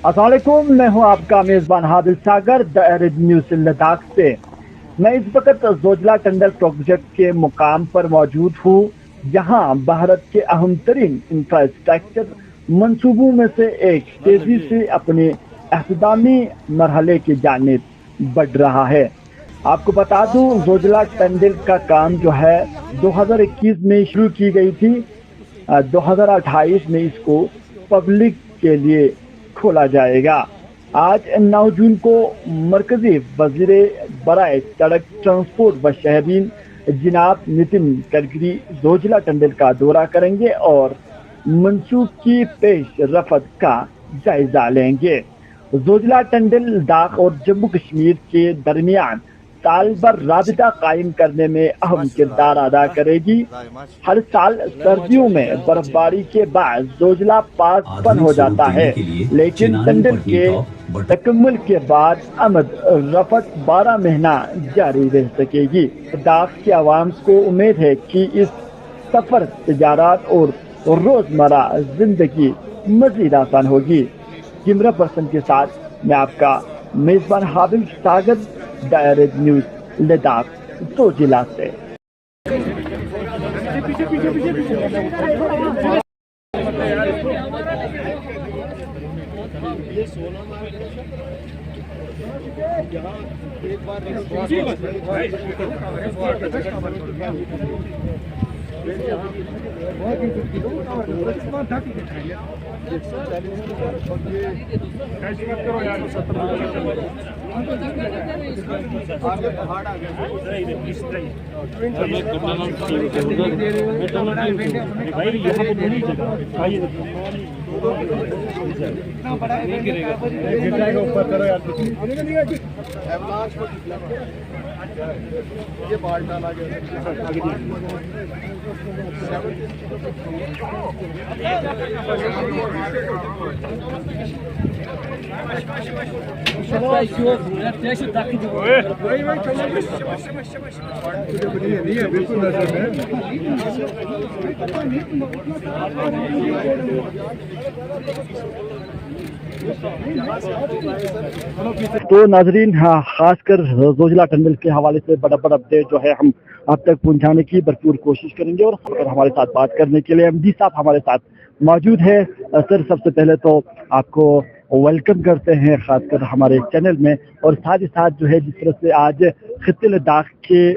अस्सलाम वालेकुम, मैं हूं आपका मेजबान Hadil Sagar the arid news Ladakh से। मैं इस वक्त जोजिला टनल प्रोजेक्ट के मुकाम पर मौजूद हूं, जहां भारत के अहम तरीन इंफ्रास्ट्रक्चर मंसूबों में से एक तेजी से अपने अहतदामी मरहले की जानिब बढ़ रहा है। आपको बता दूं, जोजिला टनल का काम जो है 2021 में शुरू की गई थी। 2028 में इसको पब्लिक के लिए खोला जाएगा। आज 9 जून को मरकजी वजीर बराए सड़क ट्रांसपोर्ट व शहरीन जनाब नितिन गडकरी जोजिला टनल का दौरा करेंगे और मंसूब की पेश रफ्त का जायजा लेंगे। जोजिला टनल लद्दाख और जम्मू कश्मीर के दरमियान साल भर राबिता कायम करने में अहम किरदार अदा करेगी। हर साल सर्दियों में बर्फबारी के बाद जोजिला पास बंद हो जाता है, लेकिन टनल के तकम्मुल के बाद आमद रफ्त 12 महीना जारी रह सकेगी। लद्दाख के आवाम को उम्मीद है कि इस सफर, तिजारत और रोजमर्रा जिंदगी मजीद आसान होगी। कैमरा पर्सन के साथ मैं आपका मेजबान Hadil Sagar the arid news Ladakh Zojila से। ये बाल डाला गया तो नाजरीन, हाँ, खासकर जोजिला टनल के हवाले से बड़ा अपडेट जो है हम आप तक पहुंचाने की भरपूर कोशिश करेंगे। और हमारे साथ बात करने के लिए एमडी साहब हमारे साथ मौजूद है। सर, सबसे पहले तो आपको वेलकम करते हैं खासकर हमारे चैनल में, और साथ ही साथ जो है जिस तरह से आज खित्ते लद्दाख के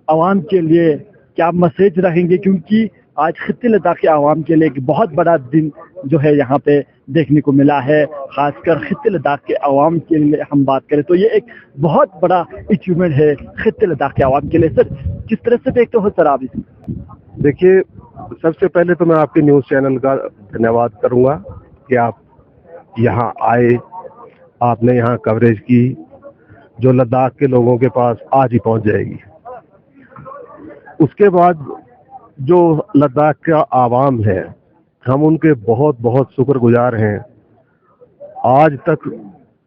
आवाम के लिए क्या मैसेज रहेंगे, क्योंकि आज खित्ते लद्दाख के आवाम के लिए एक बहुत बड़ा दिन जो है यहाँ पे देखने को मिला है। खासकर खित्ते लद्दाख के आवाम के लिए हम बात करें तो ये एक बहुत बड़ा अचीवमेंट है खित्ते लद्दाख के आवाम के लिए। सर, किस तरह से देखते हो सर आप इसे? देखिए, सबसे पहले तो मैं आपके न्यूज़ चैनल का धन्यवाद करूंगा कि आप यहाँ आए, आपने यहाँ कवरेज की जो लद्दाख के लोगों के पास आज ही पहुँच जाएगी। उसके बाद जो लद्दाख का आवाम है, हम उनके बहुत बहुत शुक्रगुजार हैं। आज तक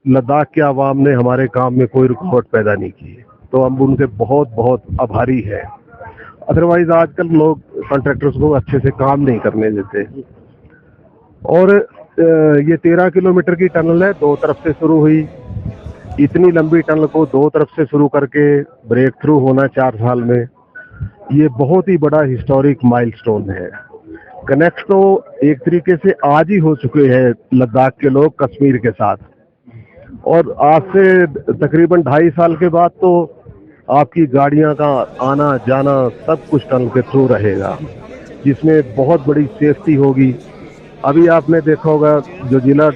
लद्दाख के आवाम ने हमारे काम में कोई रुकावट पैदा नहीं की, तो हम उनके बहुत बहुत आभारी हैं। अदरवाइज आजकल लोग कॉन्ट्रैक्टर्स को अच्छे से काम नहीं करने देते। और ये 13 किलोमीटर की टनल है, 2 तरफ से शुरू हुई। इतनी लंबी टनल को 2 तरफ से शुरू करके ब्रेक थ्रू होना 4 साल में, ये बहुत ही बड़ा हिस्टोरिक माइलस्टोन है। कनेक्ट तो एक तरीके से आज ही हो चुके हैं लद्दाख के लोग कश्मीर के साथ, और आज से तकरीबन 2.5 साल के बाद तो आपकी गाड़ियां का आना जाना सब कुछ टनल के थ्रू रहेगा, जिसमें बहुत बड़ी सेफ्टी होगी। अभी आपने देखा होगा जो जिला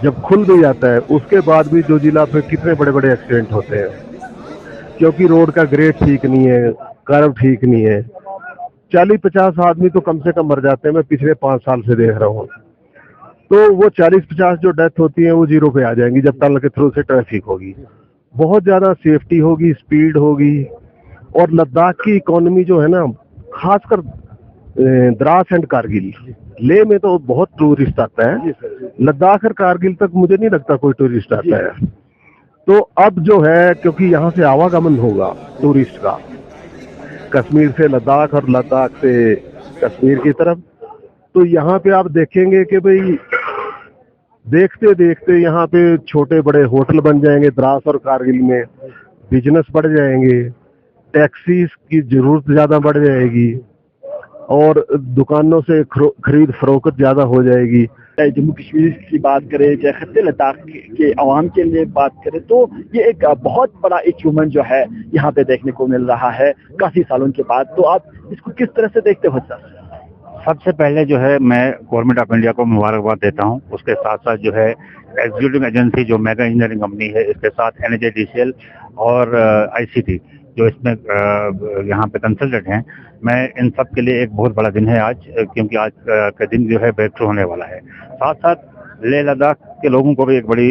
जब खुल भी जाता है उसके बाद भी जो जिला पे कितने बड़े बड़े एक्सीडेंट होते हैं, क्योंकि रोड का ग्रेड ठीक नहीं है, कर्व ठीक नहीं है। 40-50 आदमी तो कम से कम मर जाते हैं, मैं पिछले 5 साल से देख रहा हूँ। तो वो 40-50 जो डेथ होती है वो 0 पे आ जाएंगी जब टनल के थ्रू से ट्रैफिक होगी। बहुत ज़्यादा सेफ्टी होगी, स्पीड होगी। और लद्दाख की इकोनॉमी जो है ना, खासकर द्रास एंड कारगिल, लेह में तो बहुत टूरिस्ट आता है, लद्दाख और कारगिल तक मुझे नहीं लगता कोई टूरिस्ट आता है। तो अब जो है, क्योंकि यहाँ से आवागमन होगा टूरिस्ट का, कश्मीर से लद्दाख और लद्दाख से कश्मीर की तरफ, तो यहाँ पे आप देखेंगे कि भाई देखते देखते यहाँ पे छोटे बड़े होटल बन जाएंगे द्रास और कारगिल में, बिजनेस बढ़ जाएंगे, टैक्सीज की जरूरत ज़्यादा बढ़ जाएगी और दुकानों से खरीद फरोख्त ज़्यादा हो जाएगी। जम्मू कश्मीर की बात करें, चाहे खत्ते लद्दाख के अवाम के लिए बात करें, तो ये एक बहुत बड़ा अचीवमेंट जो है यहाँ पे देखने को मिल रहा है काफ़ी सालों के बाद। तो आप इसको किस तरह से देखते हो सर? सबसे पहले जो है मैं गवर्नमेंट ऑफ इंडिया को मुबारकबाद देता हूं। उसके साथ साथ जो है एग्जीक्यूटिव एजेंसी जो मेगा इंजीनियरिंग कंपनी है, इसके साथ NHIDCL और ICT जो इसमें यहाँ पे कंसल्टेंट हैं, मैं इन सब के लिए एक बहुत बड़ा दिन है आज, क्योंकि आज का दिन जो है ब्रेक थ्रू होने वाला है। साथ साथ लेह लद्दाख के लोगों को भी एक बड़ी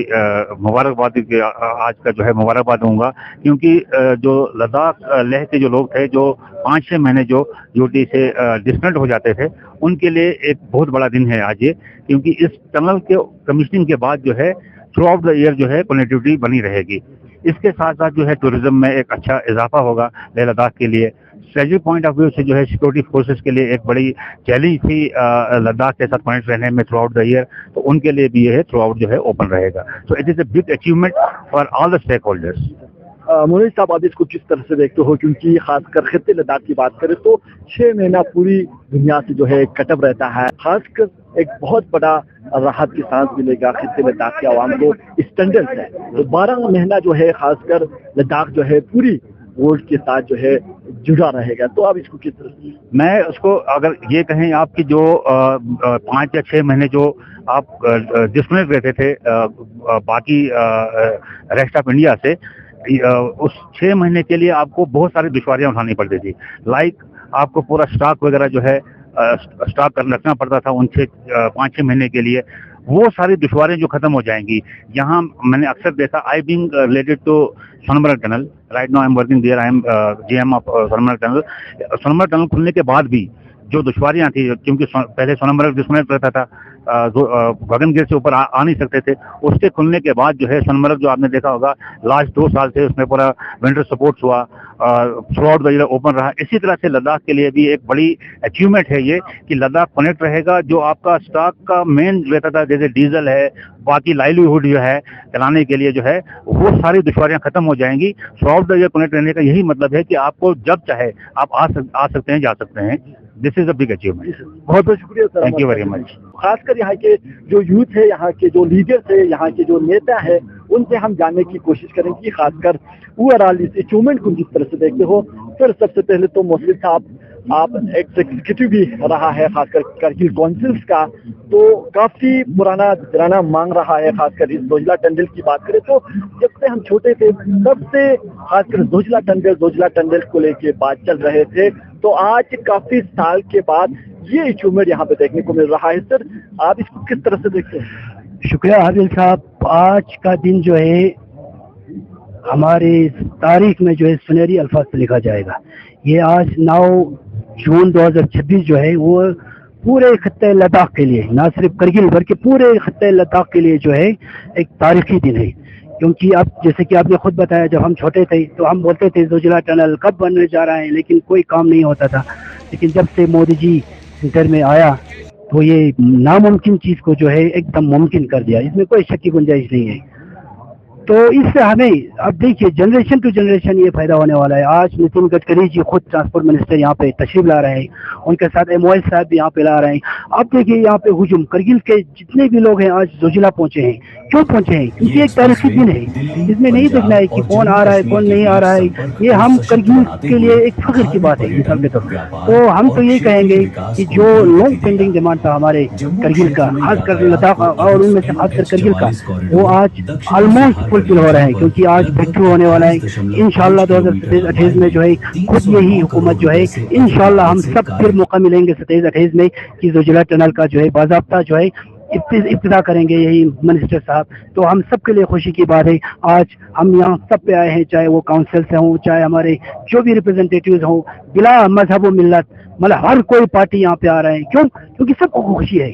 मुबारकबाद आज का जो है मुबारकबाद दूंगा, क्योंकि जो लद्दाख लेह के जो लोग थे जो 5-6 महीने जो ड्यूटी से डिस्कनेक्ट हो जाते थे, उनके लिए एक बहुत बड़ा दिन है आज ये, क्योंकि इस टनल के कमीशनिंग के बाद जो है थ्रू आउट द ईयर जो है कनेक्टिविटी बनी रहेगी। इसके साथ साथ जो है टूरिज्म में एक अच्छा इजाफा होगा लेह लद्दाख के लिए। स्ट्रेटेजिक पॉइंट ऑफ व्यू से जो है सिक्योरिटी फोर्सेस के लिए एक बड़ी चैलेंज थी लद्दाख के साथ कनेक्ट रहने में थ्रू आउट द ईयर, तो उनके लिए भी ये है थ्रू आउट जो है ओपन रहेगा। So it is a big achievement for all the stakeholders. Moni साहब, आप इसको किस तरह से देखते हो, क्योंकि खासकर खत्ते लद्दाख की बात करें तो 6 महीना पूरी दुनिया से जो है कटब रहता है, खासकर एक बहुत बड़ा राहत की सांस मिलेगा खत्ते लद्दाख के आवाम को इस टंडल से। तो 12 महीना जो है खासकर लद्दाख जो है पूरी वर्ल्ड के साथ जो है जुड़ा रहेगा। तो आप इसको किस तरह से? मैं उसको अगर ये कहें आपकी जो 5 या 6 महीने जो आप डिस्कनेक्ट रहते थे बाकी रेस्ट ऑफ इंडिया से, उस 6 महीने के लिए आपको बहुत सारी दुश्वारियां उठानी पड़ती थी। लाइक आपको पूरा स्टॉक वगैरह जो है स्टॉक रखना पड़ता था उन 5-6 महीने के लिए। वो सारी दुश्वारियां जो खत्म हो जाएंगी। यहाँ मैंने अक्सर देखा, I being related to Sonamarg tunnel, right now I am working there, I am GM of Sonamarg tunnel. Sonamarg tunnel खुलने के बाद भी जो दुश्वारियां थी, क्योंकि पहले सोनमर्ग डिस्कनेक्ट रहता था, गगनगिर से ऊपर आ नहीं सकते थे, उसके खुलने के बाद जो है सोनमर्ग जो आपने देखा होगा लास्ट 2 साल से उसमें पूरा विंटर सपोर्ट हुआ, through out the year open रहा। इसी तरह से लद्दाख के लिए भी एक बड़ी अचीवमेंट है ये कि लद्दाख कनेक्ट रहेगा। जो आपका स्टॉक का मेन रहता था, जैसे डीजल है, बाकी लाइवलीहुड जो है चलाने के लिए जो है, वो सारी दुश्वारियां खत्म हो जाएंगी। Through out the year connect रहने का यही मतलब है कि आपको जब चाहे आप आ सकते हैं, जा सकते हैं। This is a big achievement. बहुत बहुत शुक्रिया sir, thank you very much. खासकर यहाँ के जो यूथ है, यहाँ के जो लीडर्स है, यहाँ के जो नेता है, उनसे हम जानने की कोशिश करेंगे खासकर ओवरऑल इस अचीवमेंट को जिस तरह से देखते हो। सर, सबसे पहले तो मोहसिन साहब, आप एग्जीक्यूटिव भी रहा है खासकर कारगिल काउंसिल्स का, तो काफी पुराना जराना मांग रहा है। खासकर इस जोजिला टंडल की बात करें तो जब से हम छोटे थे तब से खासकर जोजिला टंडल को लेके बात चल रहे थे, तो आज काफी साल के बाद ये अचीवमेंट यहाँ पे देखने को मिल रहा है। सर, आप इसको किस तरह से देखते हैं? शुक्रिया आदिल साहब। आज का दिन जो है हमारे तारीख में जो है सुनहरी अल्फाज से लिखा जाएगा। ये आज 9 जून 2026 जो है वो पूरे खत्ते लद्दाख के लिए, ना सिर्फ करगिल बल्कि पूरे खत्ते लद्दाख के लिए जो है एक तारीखी दिन है। क्योंकि अब जैसे कि आपने खुद बताया, जब हम छोटे थे तो हम बोलते थे जोजिला टनल कब बनने जा रहा है, लेकिन कोई काम नहीं होता था। लेकिन जब से मोदी जी सेंटर में आया तो ये नामुमकिन चीज़ को जो है एकदम मुमकिन कर दिया, इसमें कोई शक की गुंजाइश नहीं है। तो इससे हमें अब देखिए जनरेशन टू जनरेशन ये फायदा होने वाला है। आज नितिन गडकरी जी खुद ट्रांसपोर्ट मिनिस्टर यहाँ पे तशरीफ ला रहे हैं, उनके साथ MOL साहब भी यहाँ पे ला रहे हैं। अब देखिए यहाँ पे हुजूम करगिल के जितने भी लोग हैं आज जोजिला पहुंचे हैं। क्यों पहुंचे हैं? क्योंकि एक तारीखी दिन है, इसमें नहीं देखना है कि कौन आ रहा है कौन नहीं आ रहा है। ये हम करगिल के लिए एक फख्र की बात है मिसाल के तौर पर। तो हम तो ये कहेंगे कि जो लॉन्ग पेंडिंग डिमांड था हमारे करगिल का, खासकर लद्दाख और उनमें से खासकर करगिल का, वो आज ऑलमोस्ट फुलफिल हो रहा है। क्योंकि आज ब्रेकथ्रू होने वाला है इंशाल्लाह 2027-28 में जो है खुद यही हुकूमत जो है इंशाल्लाह हम सब फिर मौका मिलेंगे 27-28 में कि जोजिला टनल का जो है बाज़ाब्ता जो है इब्तिदा करेंगे यही मिनिस्टर साहब। तो हम सब के लिए खुशी की बात है। आज हम यहाँ सब पे आए हैं, चाहे वो काउंसिल से हों, चाहे हमारे जो भी रिप्रेजेंटेटिव्स हों, बिला मजहब व मिल्लत, मतलब हर कोई पार्टी यहाँ पे आ रहे हैं। क्यों? क्योंकि सबको खुशी है,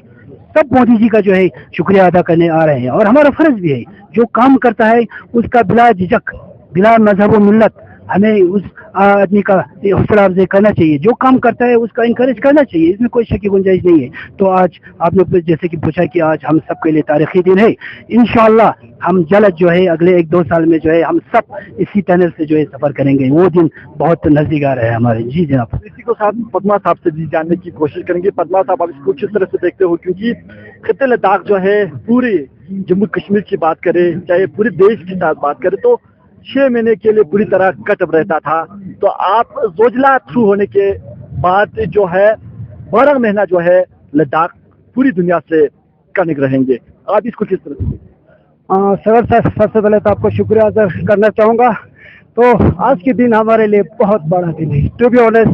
सब मोदी जी का जो है शुक्रिया अदा करने आ रहे हैं। और हमारा फर्ज भी है, जो काम करता है उसका बिला झिझक, बिला मजहब व मिल्लत हमें उस आदमी का हौसला अफजाई करना चाहिए, जो काम करता है उसका इनकरेज करना चाहिए, इसमें कोई शक की गुंजाइश नहीं है। तो आज आपने जैसे कि पूछा कि आज हम सब के लिए तारीखी दिन है, इंशाअल्लाह हम जल्द जो है अगले 1-2 साल में जो है हम सब इसी टनल से जो है सफर करेंगे, वो दिन बहुत नजदीक आ रहा है हमारे। जी जनाब। इसी को साथ पद्मा साहब से भी जानने की कोशिश करेंगे। पद्मा साहब, आप इसको किस तरह से देखते हो, क्योंकि खित्ते लद्दाख जो है पूरे जम्मू कश्मीर की बात करें, चाहे पूरे देश के साथ बात करें, तो 6 महीने के लिए पूरी तरह कट रहता था। तो आप जोजिला थ्रू होने के बाद जो है 12 महीना जो है लद्दाख पूरी दुनिया से कनेक्ट रहेंगे, आप इसको किस तरह से? सर सबसे पहले तो आपको शुक्रिया अदा करना चाहूँगा। तो आज के दिन हमारे लिए बहुत बड़ा दिन है, टू बी ऑनेस्ट।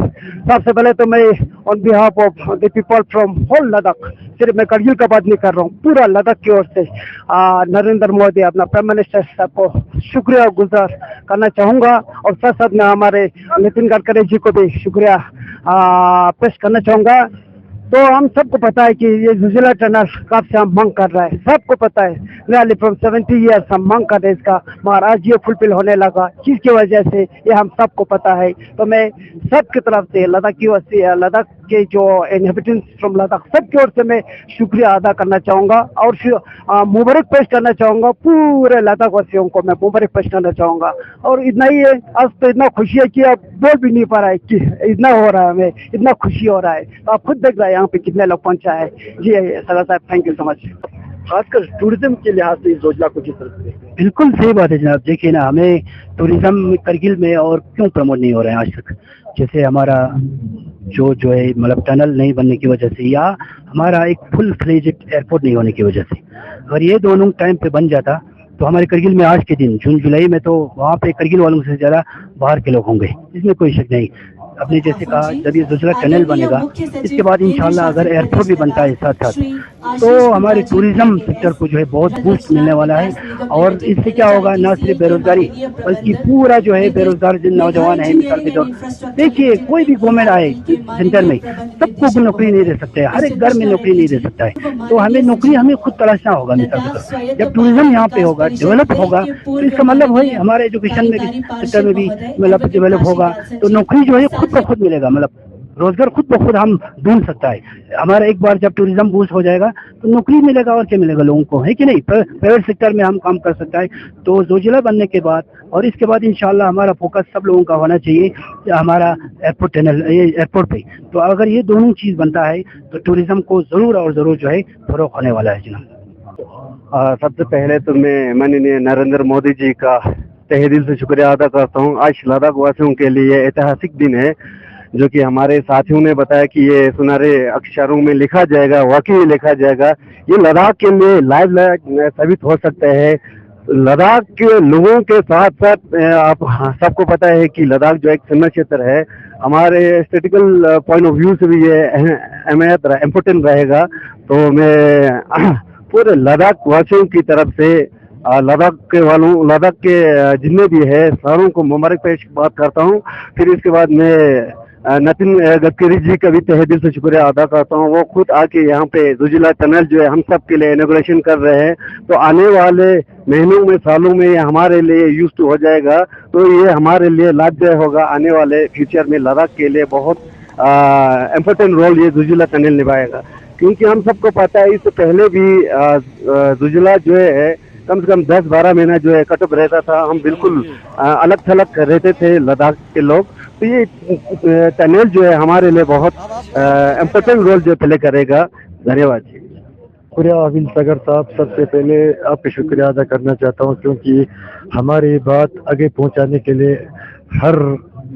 सबसे पहले तो मैं on behalf of the people from whole Ladakh, सिर्फ मैं करगिल का बात नहीं कर रहा हूँ, पूरा लद्दाख की ओर से नरेंद्र मोदी अपना प्राइम मिनिस्टर साहब को शुक्रिया गुजार करना चाहूँगा, और साथ साथ में हमारे नितिन गडकरी जी को भी शुक्रिया पेश करना चाहूँगा। तो हम सबको पता है कि ये जोजिला टनल कब से हम मांग कर रहा है, सबको पता है, रियली फ्रॉम 70 ईयर्स हम मांग कर रहे हैं इसका, मगर आज ये फुलफिल होने लगा, किसकी वजह से ये हम सबको पता है। तो मैं सबकी तरफ से लद्दाख के जो इनहेबिटेंट्स फ्रॉम लद्दाख सबकी ओर से मैं शुक्रिया अदा करना चाहूँगा, और मुबारक पेश करना चाहूँगा, पूरे लद्दाख वासियों को मैं मुबारक पेश करना चाहूँगा। और इतना ही है, आज तो इतना खुशी है कि अब बोल भी नहीं पा रहा है कि इतना हो रहा है, हमें इतना खुशी हो रहा है। तो आप खुद देख रहे हैं यहाँ पे कितने लोग पहुंचा है। जी सरदार साहब, थैंक यू सो मच। खासकर टूरिज्म के लिहाज से इस जोजिला को किस तरह से? बिल्कुल सही बात है जनाब। देखिए ना, हमें टूरिज्म करगिल में और क्यों प्रमोट नहीं हो रहे हैं आज तक, जैसे हमारा जो है मतलब टनल नहीं बनने की वजह से, या हमारा एक फुल फ्लेज्ड एयरपोर्ट नहीं होने की वजह से। अगर ये दोनों टाइम पे बन जाता तो हमारे करगिल में आज के दिन जून जुलाई में तो वहाँ पे करगिल वालों से ज़्यादा बाहर के लोग होंगे, इसमें कोई शक नहीं। आपने जैसे कहा, जब ये जोजिला टनल बनेगा इसके बाद इंशाल्लाह अगर एयरपोर्ट भी बनता है साथ साथ, तो हमारे टूरिज्म सेक्टर को जो है बहुत बूस्ट मिलने वाला है। और इससे क्या होगा, ना सिर्फ बेरोजगारी बल्कि पूरा जो है बेरोजगार जिन नौजवान है, मिसाल के तौर देखिए कोई भी गवर्नमेंट आए सेंटर में सबको नौकरी नहीं दे सकते, हर एक घर में नौकरी नहीं दे सकता है। तो हमें नौकरी हमें खुद तलाशना होगा। मिसाल के तौर जब टूरिज्म यहाँ पे होगा, डेवलप होगा, तो इसका मतलब वही हमारे एजुकेशन में भी सेक्टर में भी मतलब डेवलप होगा, तो नौकरी जो है खुद ब खुद मिलेगा, मतलब रोजगार खुद ब खुद हम ढूंढ सकता है। हमारा एक बार जब टूरिज्म बूस्ट हो जाएगा तो नौकरी मिलेगा, और क्या मिलेगा लोगों को, है कि नहीं। प्राइवेट सेक्टर में हम काम कर सकता है। तो जोजिला बनने के बाद और इसके बाद इंशाल्लाह हमारा फोकस सब लोगों का होना चाहिए हमारा एयरपोर्ट टनल एयरपोर्ट पे। तो अगर ये दोनों चीज बनता है तो टूरिज्म को जरूर और जरूर जो है फरोग होने वाला है जनाब। सबसे पहले तो मैं माननीय नरेंद्र मोदी जी का तहे दिल से शुक्रिया अदा करता हूँ। आज लद्दाख वासियों के लिए ऐतिहासिक दिन है, जो कि हमारे साथियों ने बताया कि ये सुनहरे अक्षरों में लिखा जाएगा, वाकई लिखा जाएगा। ये लद्दाख के लिए लाइव साबित हो सकता है। लद्दाख के लोगों के साथ साथ आप सबको पता है कि लद्दाख जो एक सीमा क्षेत्र है, हमारे स्टैटिकल पॉइंट ऑफ व्यू से भी ये अहमियत इम्पोर्टेंट रहेगा। तो मैं पूरे लद्दाख वासियों की तरफ से लद्दाख के जितने भी है सारों को मुबारकबाद बात करता हूँ। फिर इसके बाद मैं नितिन गडकरी जी का भी तहे दिल से शुक्रिया अदा करता हूँ। वो खुद आके यहाँ पे जोजिला टनल जो है हम सब के लिए इनॉग्रेशन कर रहे हैं। तो आने वाले महीनों में, सालों में ये हमारे लिए यूज टू हो जाएगा, तो ये हमारे लिए लाभदायक होगा। आने वाले फ्यूचर में लद्दाख के लिए बहुत इम्पोर्टेंट रोल ये जोजिला टनल निभाएगा, क्योंकि हम सबको पता है इससे पहले भी जोजिला जो है कम से कम 10-12 महीना जो है कटअप रहता था, हम बिल्कुल अलग थलग रहते थे लद्दाख के लोग। तो ये टनल जो है हमारे लिए बहुत इम्पोर्टेंट रोल जो प्ले करेगा। धन्यवाद जी। शुक्रिया आविल सागर साहब, सबसे पहले आपका शुक्रिया अदा करना चाहता हूँ, क्योंकि हमारी बात आगे पहुँचाने के लिए हर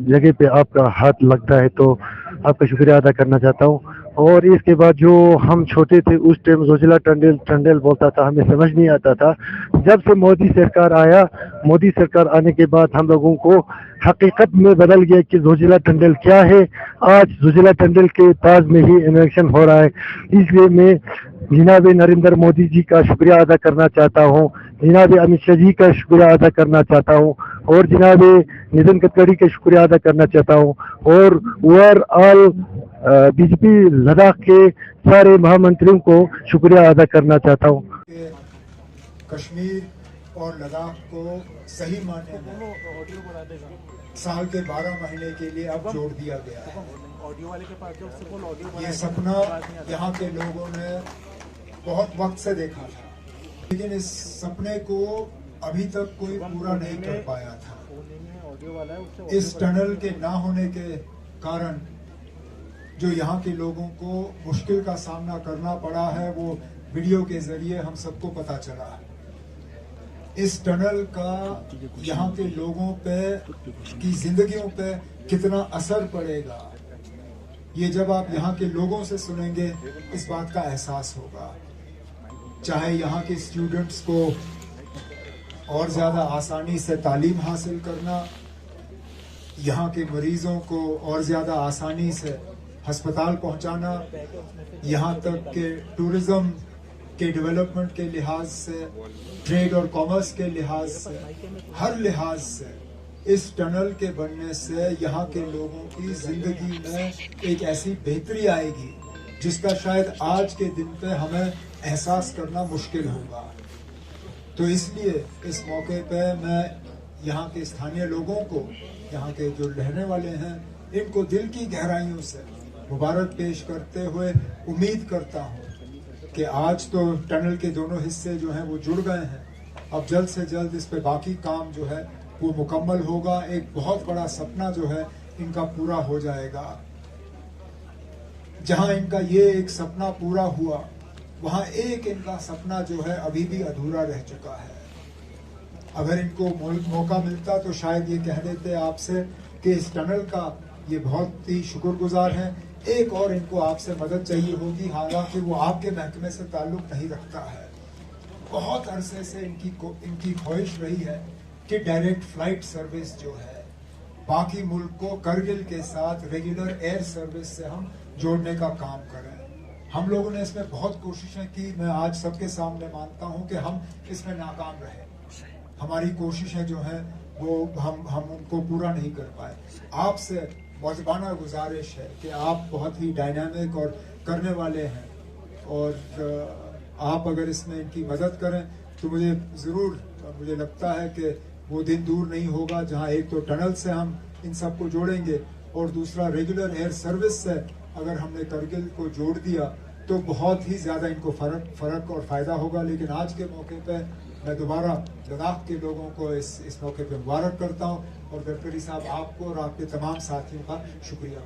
जगह पे आपका हाथ लगता है, तो आपका शुक्रिया अदा करना चाहता हूँ। और इसके बाद जो हम छोटे थे उस टाइम जोजिला टंडल बोलता था, हमें समझ नहीं आता था। जब से मोदी सरकार आया, मोदी सरकार आने के बाद हम लोगों को हकीकत में बदल गया कि जोजिला टंडल क्या है। आज जोजिला टंडल के पास में ही इलेक्शन हो रहा है। इसलिए मैं जनाब नरेंद्र मोदी जी का शुक्रिया अदा करना चाहता हूँ, जनाब अमित शाह जी का शुक्रिया अदा करना चाहता हूँ, और जनाब नितिन गडकरी का शुक्रिया अदा करना चाहता हूँ, और ओवरऑल बीजेपी लद्दाख के सारे महामंत्रियों को शुक्रिया अदा करना चाहता हूँ। कश्मीर और लद्दाख को सही मायने में साल के 12 महीने के लिए अब जोड़ दिया गया है। ऑडियो वाले के पास जो उससे बोल ऑडियो ये सपना यहाँ के लोगों ने बहुत वक्त से देखा था, लेकिन इस सपने को अभी तक कोई पूरा नहीं कर पाया था। ऑडियो वाला है उससे इस टनल के ना होने के कारण जो यहाँ के लोगों को मुश्किल का सामना करना पड़ा है, वो वीडियो के जरिए हम सबको पता चला। इस टनल का यहाँ के लोगों पे की जिंदगियों पे कितना असर पड़ेगा, ये जब आप यहाँ के लोगों से सुनेंगे इस बात का एहसास होगा। चाहे यहाँ के स्टूडेंट्स को और ज़्यादा आसानी से तालीम हासिल करना, यहाँ के मरीजों को और ज़्यादा आसानी से अस्पताल पहुँचाना, यहाँ तक के टूरिज़्म के डेवलपमेंट के लिहाज से, ट्रेड और कॉमर्स के लिहाज से, हर लिहाज से इस टनल के बनने से यहाँ के लोगों की जिंदगी में एक ऐसी बेहतरी आएगी जिसका शायद आज के दिन पे हमें एहसास करना मुश्किल होगा। तो इसलिए इस मौके पे मैं यहाँ के स्थानीय लोगों को, यहाँ के जो रहने वाले हैं, इनको दिल की गहराइयों से मुबारक पेश करते हुए उम्मीद करता हूँ कि आज तो टनल के दोनों हिस्से जो हैं वो जुड़ गए हैं। अब जल्द से जल्द इस पे बाकी काम जो है वो मुकम्मल होगा। एक बहुत बड़ा सपना जो है इनका पूरा हो जाएगा। जहां इनका ये एक सपना पूरा हुआ, वहां एक इनका सपना जो है अभी भी अधूरा रह चुका है। अगर इनको मौका मिलता तो शायद ये कह देते आपसे कि इस टनल का ये बहुत ही शुक्रगुजार है, एक और इनको आपसे मदद चाहिए होगी, हालांकि वो आपके महकमे से ताल्लुक नहीं रखता है। बहुत अरसे से इनकी ख्वाहिश रही है कि डायरेक्ट फ्लाइट सर्विस जो है बाकी मुल्क को करगिल के साथ रेगुलर एयर सर्विस से हम जोड़ने का काम करें। हम लोगों ने इसमें बहुत कोशिशें की। मैं आज सबके सामने मानता हूं कि हम इसमें नाकाम रहे। हमारी कोशिशें जो हैं वो हम उनको पूरा नहीं कर पाए। आपसे मौजबाना गुजारिश है कि आप बहुत ही डायनामिक और करने वाले हैं, और आप अगर इसमें इनकी मदद करें तो मुझे लगता है कि वो दिन दूर नहीं होगा जहां एक तो टनल से हम इन सबको जोड़ेंगे और दूसरा रेगुलर एयर सर्विस से अगर हमने करगिल को जोड़ दिया तो बहुत ही ज़्यादा इनको फ़र्क और फ़ायदा होगा। लेकिन आज के मौके पे मैं दोबारा लद्दाख के लोगों को इस मौके पे मुबारक करता हूँ, और गडकरी साहब आपको और आपके तमाम साथियों का शुक्रिया।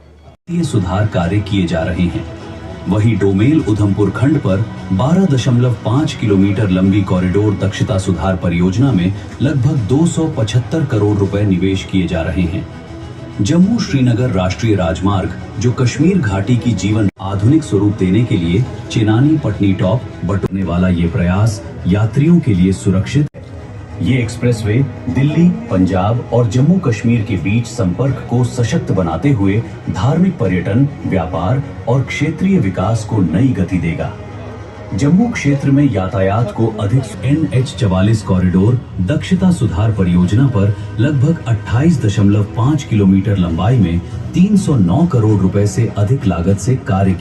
ये सुधार कार्य किए जा रहे हैं। वहीं डोमेल उधमपुर खंड पर 12.5 किलोमीटर लंबी कॉरिडोर दक्षता सुधार परियोजना में लगभग 275 करोड़ रुपए निवेश किए जा रहे हैं। जम्मू श्रीनगर राष्ट्रीय राजमार्ग, जो कश्मीर घाटी की जीवन आधुनिक स्वरूप देने के लिए चेनानी पटनी टॉप बटोरने वाला ये प्रयास यात्रियों के लिए सुरक्षित है। ये एक्सप्रेसवे दिल्ली, पंजाब और जम्मू कश्मीर के बीच संपर्क को सशक्त बनाते हुए धार्मिक पर्यटन, व्यापार और क्षेत्रीय विकास को नई गति देगा। जम्मू क्षेत्र में यातायात को अधिक NH44 कॉरिडोर दक्षता सुधार परियोजना पर लगभग 28.5 किलोमीटर लंबाई में 309 करोड़ रुपए से अधिक लागत से कार्य